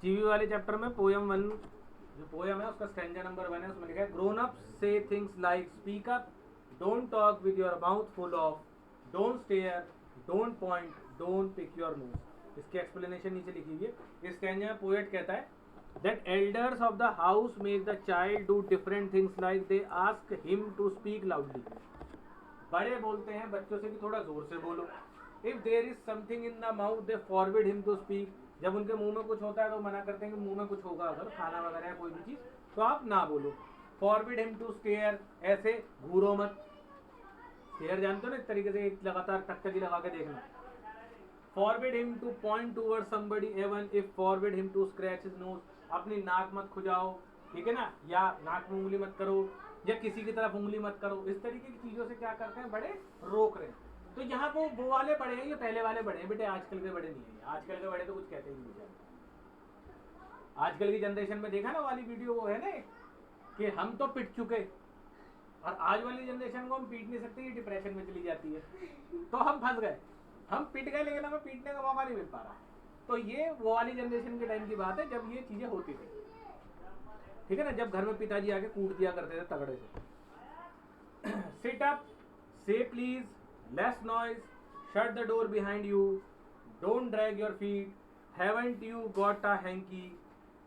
चीवी वाले चैप्टर में पोयम 1 जो पोयम है उसका स्टैंजा नंबर 1 है, उसमें लिखा है grown up say things like speak up, don't talk with your mouth full of, don't stare, don't point, don't pick your nose. इसकी एक्सप्लेनेशन नीचे लिखी हुई है। इस स्टैंजा में पोएट कहता है that elders of the house make the child do different things like they ask him to speak loudly। बड़े बोलते हैं बच्चों से कि थोड़ा जोर से बोलो। If there is something in the mouth they forbid him to speak. जब उनके मुंह में कुछ होता है तो मना करते हैं कि मुंह में कुछ होगा, अगर खाना वगैरह है कोई भी चीज तो आप ना बोलो। फॉरबिड हिम टू स्टेयर, ऐसे घूरो मत। स्टेयर जानते हो ना, इस तरीके से एक लगातार टकटकी लगा के देखना। Forbid him to point toward somebody even if forbid him to scratch his nose. अपनी नाक मत खुजाओ, ठीक है ना, या नाक में उंगली मत करो, या किसी की तरफ उंगली मत करो। इस तरीके की चीजों से क्या करते हैं, बड़े रोक रहे हैं। तो यहाँ वो वाले बड़े हैं, ये पहले वाले बड़े हैं बेटे, आजकल के बड़े नहीं है। आजकल के बड़े तो कुछ कहते ही नहीं। आजकल की जनरेशन में देखा ना वाली वीडियो वो है ना कि हम तो पिट चुके, और आज वाली जनरेशन को हम पीट नहीं सकते, ये डिप्रेशन में चली जाती है। तो हम फंस गए, हम पिट गए लेकिन हमें पीटने का मौका नहीं मिल पा रहा है। तो ये वो वाली जनरेशन के टाइम की बात है जब ये चीजें होती थी, ठीक है ना, जब घर में पिताजी आके कूट दिया करते थे तगड़े से। Sit up, say please, less noise, shut the door behind you, don't drag your feet, haven't you got a hanky,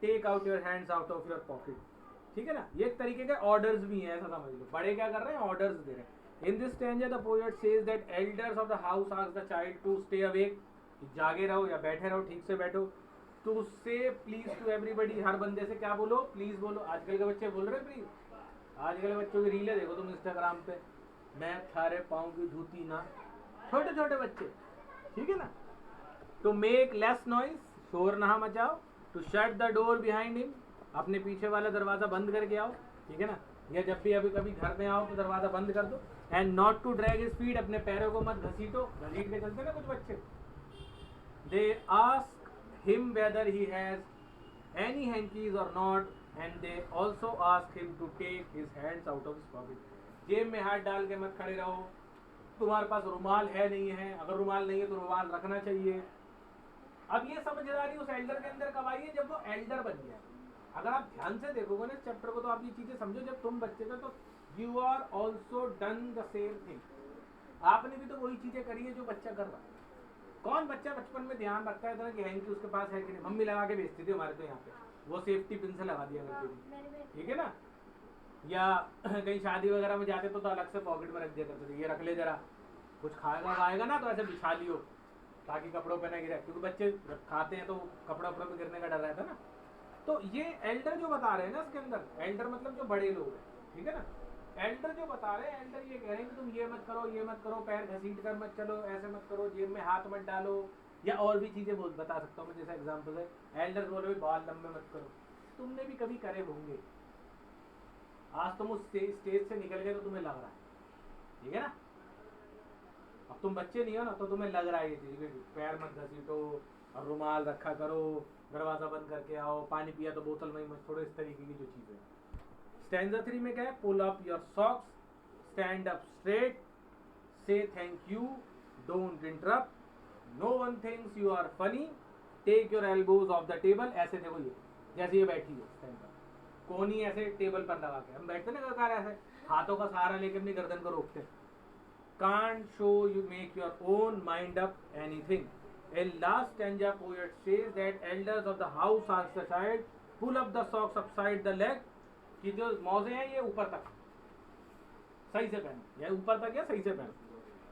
take out your hands out of your pocket. ठीक है ना, ये एक तरीके के ऑर्डर्स भी हैं, ऐसा समझ लो। बड़े क्या कर रहे हैं, ऑर्डर्स दे रहे हैं। In this stanza the poet says that elders of the house ask the child to stay awake, जागे रहो या बैठे रहो, ठीक से बैठो। टू से प्लीज टू एवरीबडी, हर बंदे से क्या बोलो, प्लीज बोलो। आजकल के बच्चे बोल रहे हैं प्लीज। आजकल के बच्चों की रीलें देखो तुम इंस्टाग्राम पे, मैं थारे पाँव की जूती ना, छोटे छोटे बच्चे, ठीक है ना। टू मेक लेस नॉइज, शोर ना मचाओ। To shut the door behind him, अपने पीछे वाला दरवाजा बंद करके आओ, ठीक है ना, या जब भी अभी कभी घर में आओ तो दरवाजा बंद कर दो। And not to drag his feet, अपने पैरों को मत घसीटो, घसीट के चलते ना कुछ बच्चे। They ask him whether he has any hankies or not, and they also ask him to take his hands out of his pocket। जेब में हाथ डाल के मत खड़े रहो, तुम्हारे पास रुमाल है नहीं है, अगर रुमाल नहीं है तो रुमाल रखना चाहिए। अब ये समझदारी उस एल्डर के अंदर कब आई है, जब वो एल्डर बन गया। अगर आप ध्यान से देखोगे ना इस चैप्टर को तो आप ये चीजें समझो, जब तुम बच्चे थे तो you are also done the same thing. आपने भी तो वही चीजें करी है जो बच्चा कर रहा है। कौन बच्चा बचपन में ध्यान रखता है था कि हैंकी उसके पास है कि नहीं, मम्मी लगा के बेचती थी हमारे तो यहाँ पे, वो सेफ्टी पिन से लगा दिया करती थी, ठीक है ना। या कहीं शादी वगैरह में जाते तो अलग से पॉकेट में रख दिया करते थे, ये रख ले जरा, कुछ खाएगा खाएगा ना तो ऐसे बिछा लियो ताकि कपड़ों पे ना गिरे, क्योंकि बच्चे खाते हैं तो कपड़े वपड़ों पे गिरने का डर रहता है ना। तो ये एल्डर जो बता रहे हैं ना इसके अंदर, एल्डर मतलब जो बड़े लोग हैं, ठीक है ना। एल्डर जो बता रहे हैं, एल्डर ये कह रहे हैं कि तुम ये मत करो, ये मत करो, पैर घसीट कर मत चलो, ऐसे मत करो, जेब में हाथ मत डालो, या और भी चीजें बता सकता हूँ मैं, जैसा एग्जाम्पल है एल्डर बोल रहे बाल लंबे मत करो। तुमने भी कभी करे होंगे, आज तुम उस स्टेज से निकल गए तो तुम्हें लग रहा है, ठीक है ना। अब तुम बच्चे नहीं हो ना तो तुम्हें लग रहा है ये चीज, पैर मत घसीटो और रुमाल रखा करो, दरवाजा बंद करके आओ, पानी पिया तो बोतल में ही मत छोड़ो, इस तरीके की जो चीजें। स्टैंजा 3 में क्या है, pull up your socks, stand up straight, say thank you, don't interrupt, no one thinks you are funny, take your elbows off the table. ऐसे देखो ये जैसे ये बैठी है स्टैंड अप, कोहनी ऐसे टेबल पर लगा के हम बैठते ना ककार, ऐसे हाथों का सहारा लेके अपनी गर्दन को रोकते। Can't show you make your own mind up anything। In last stanza poet says that elders of the house ask the child pull up the socks upside the leg, कि जो मौजे हैं ये ऊपर तक सही से पहन, या ऊपर तक या सही से पहन।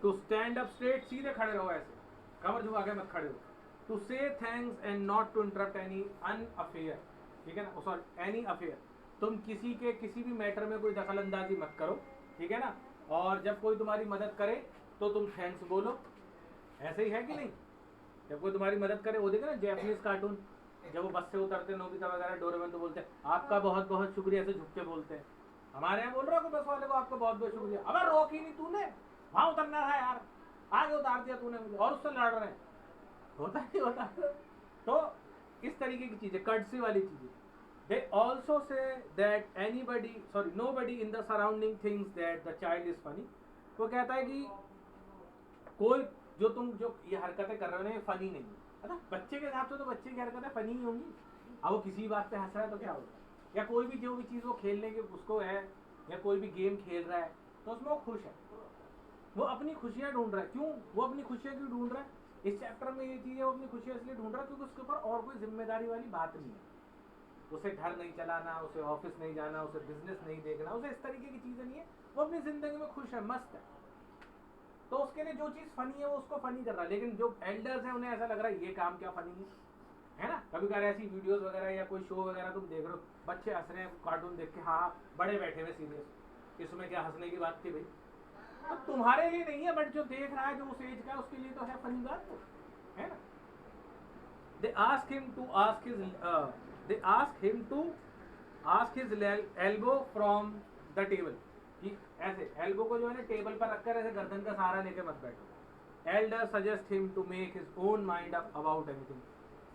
टू स्टैंड अप स्ट्रेट, सीधे खड़े रहो, ऐसे कमर झुका के मत खड़े हो। To say thanks and not to interrupt any an affair, ठीक है ना, सॉरी एनी अफेयर, तुम किसी के किसी भी मैटर में कोई दखल अंदाजी मत करो, ठीक है ना। और जब कोई तुम्हारी मदद करे तो तुम थैंक्स बोलो, ऐसे ही है कि नहीं। जब कोई तुम्हारी मदद करे, वो देखे ना जैपनीज कार्टून, जब वो बस से उतरते नोबिता वगैरह डोरेमोन तो बोलते हैं आपका बहुत बहुत शुक्रिया, ऐसे झुक के बोलते हैं। हमारे यहाँ बोल रहा हो बस वाले को आपका बहुत बहुत शुक्रिया, अबे रोक ही नहीं तूने, वहां उतरना था यार, आगे उतार दिया तूने मुझे, और उससे लड़ रहे हैं, होता नहीं होता। तो इस तरीके की चीजें, कर्टसी वाली चीजें। They also say that nobody in the surrounding thinks that the child is funny। वो कहता है कि कोई जो तुम जो ये हरकतें कर रहे हो ना ये फनी नहीं है ना, बच्चे के हिसाब से तो बच्चे की हरकतें फनी ही होंगी, अब वो किसी बात पे हंस रहा है तो क्या होगा, या कोई भी जो भी चीज़ वो खेलने के उसको है, या कोई भी गेम खेल रहा है तो उसमें वो खुश है, वो अपनी खुशियाँ ढूंढ रहा है। क्यों वो अपनी खुशियाँ क्यों ढूंढ रहा है? इस चैप्टर में ये चीज़ है, वो अपनी खुशियाँ इसलिए ढूंढ रहा है क्योंकि उसके ऊपर और कोई जिम्मेदारी वाली बात नहीं है। उसे घर नहीं चलाना, उसे ऑफिस नहीं जाना, उसे बिजनेस नहीं देखना, उसे इस तरीके की चीज़ें नहीं है, वो अपनी जिंदगी में खुश है, मस्त है। तो उसके लिए जो चीज़ फनी है वो उसको फनी कर रहा है। लेकिन जो एल्डर्स हैं उन्हें ऐसा लग रहा है ये काम क्या फनी है ना। कभी कभी ऐसी वीडियोस वगैरह या कोई शो वगैरह तुम देख रहे हो, बच्चे हंस रहे हैं कार्टून देख के, हाँ बड़े बैठे हुए सीरियस, इसमें क्या हंसने की बात थी भाई? तो तुम्हारे लिए नहीं है, बट जो देख रहा है, जो उस एज का है, उसके लिए तो है फनी बात, है ना। They ask him to ask his they ask him to ask his elbow from the table, कि ऐसे एल्बो को जो है ना टेबल पर रखकर ऐसे गर्दन का सहारा लेके मत बैठो। Elder suggest him to make his own mind up about anything,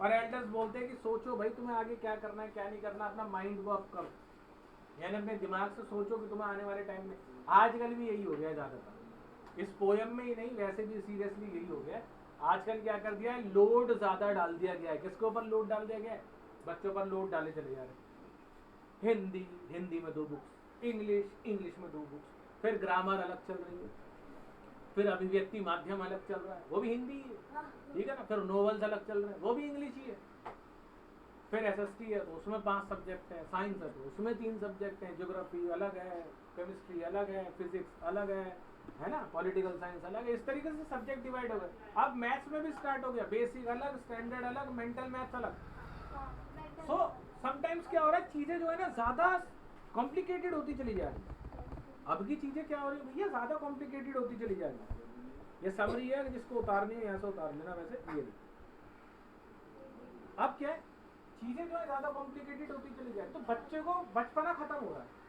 और एल्डर्स बोलते हैं कि सोचो भाई तुम्हें आगे क्या करना है क्या नहीं करना, अपना माइंड को अप करो, यानी अपने दिमाग से सोचो कि तुम्हें आने वाले टाइम में, आजकल भी यही हो गया ज़्यादातर, इस पोयम में ही नहीं वैसे भी सीरियसली यही हो गया है। आजकल क्या कर दिया है, लोड ज़्यादा डाल दिया गया है। किसके ऊपर लोड डाल दिया गया है? बच्चों पर लोड डाले चले जा रहे। हिंदी, हिंदी में 2 बुक्स, इंग्लिश, इंग्लिश में 2 बुक्स, फिर ग्रामर अलग चल रही है, फिर अभिव्यक्ति माध्यम अलग चल रहा है, वो भी हिंदी है, ठीक है ना, फिर नोवेल्स अलग चल रहे हैं, वो भी इंग्लिश ही है, फिर एसएसटी है तो उसमें 5 सब्जेक्ट है, साइंस है तो उसमें 3 सब्जेक्ट हैं, ज्योग्राफी अलग है, केमिस्ट्री अलग है, फिजिक्स अलग है ना, पॉलिटिकल साइंस अलग है। इस तरीके से सब्जेक्ट डिवाइड हो गए। अब मैथ्स में भी स्टार्ट हो गया, बेसिक अलग, स्टैंडर्ड अलग, मेंटल मैथ्स अलग। सो समटाइम्स क्या हो रहा है, चीजें जो है ना ज्यादा कॉम्प्लिकेटेड होती चली जा रही है। अब की चीजें क्या हो रही है भैया, ज्यादा कॉम्प्लिकेटेड होती चली जा रही है। ये समरी है, जिसको उतारनी है यहाँ से उतार लेना, वैसे ये अब क्या है, चीजें जो है ज्यादा कॉम्प्लिकेटेड होती चली जाए, तो बच्चे को बचपना खत्म हो रहा है।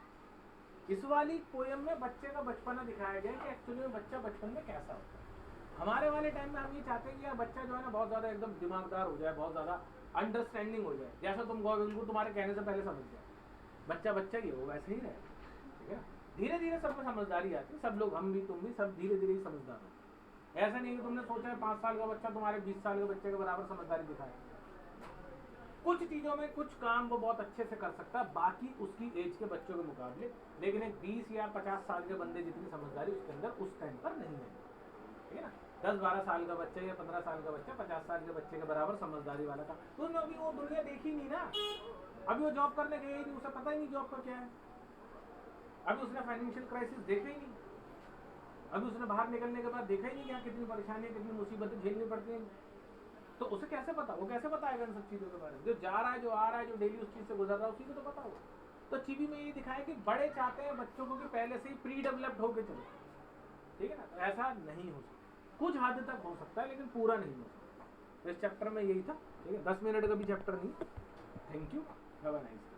इस वाली पोयम में बच्चे का बचपना दिखाया गया कि एक्चुअली में बच्चा बचपन में कैसा होता है। हमारे वाले टाइम में हम ये चाहते हैं कि यार बच्चा जो है ना बहुत ज्यादा एकदम दिमागदार हो जाए, बहुत ज्यादा अंडरस्टैंडिंग हो जाए, जैसा तुम गौरव तुम्हारे कहने से पहले समझ जाए। बच्चा बच्चा ही है, वो वैसे ही रहे, ठीक है। धीरे धीरे सब में समझदारी आती है, सब लोग, हम भी तुम भी, सब धीरे धीरे ही समझदार हो। ऐसा नहीं कि तुमने सोचा है 5 साल का बच्चा तुम्हारे 20 साल के बच्चे के बराबर समझदारी दिखाए। कुछ चीज़ों में कुछ काम वो बहुत अच्छे से कर सकता है, बाकी उसकी एज के बच्चों के मुकाबले, लेकिन एक 20 या 50 साल के बंदे जितनी समझदारी उसके अंदर उस टाइम पर नहीं है, ठीक है ना। 10-12 साल का बच्चा या 15 साल का बच्चा 50 साल के बच्चे के बराबर समझदारी वाला था। तो अभी वो दुनिया देखी नहीं ना, अभी वो जॉब करने गए ही नहीं, उसे पता ही नहीं जॉब का क्या है, अभी उसने फाइनेंशियल क्राइसिस देखा ही नहीं, अभी उसने बाहर निकलने के बाद देखा ही नहीं क्या कितनी परेशानी, कितनी मुसीबतें झेलनी पड़ती हैं। तो उसे कैसे पता, वो कैसे बताएगा इन सब चीज़ों के बारे में? जो जा रहा है, जो आ रहा है, जो डेली उस चीज़ से गुजर रहा है, उसी को तो पता होगा। तो चीवी में ये दिखाया कि बड़े चाहते हैं बच्चों को कि पहले से ही प्री डेवलप्ड होकर चले, ठीक है ना। तो ऐसा नहीं हो सकता, कुछ हद तक हो सकता है लेकिन पूरा नहीं हो सकता। तो इस चैप्टर में यही था, ठीक है। 10 मिनट का भी चैप्टर नहीं। Thank you, have a nice day.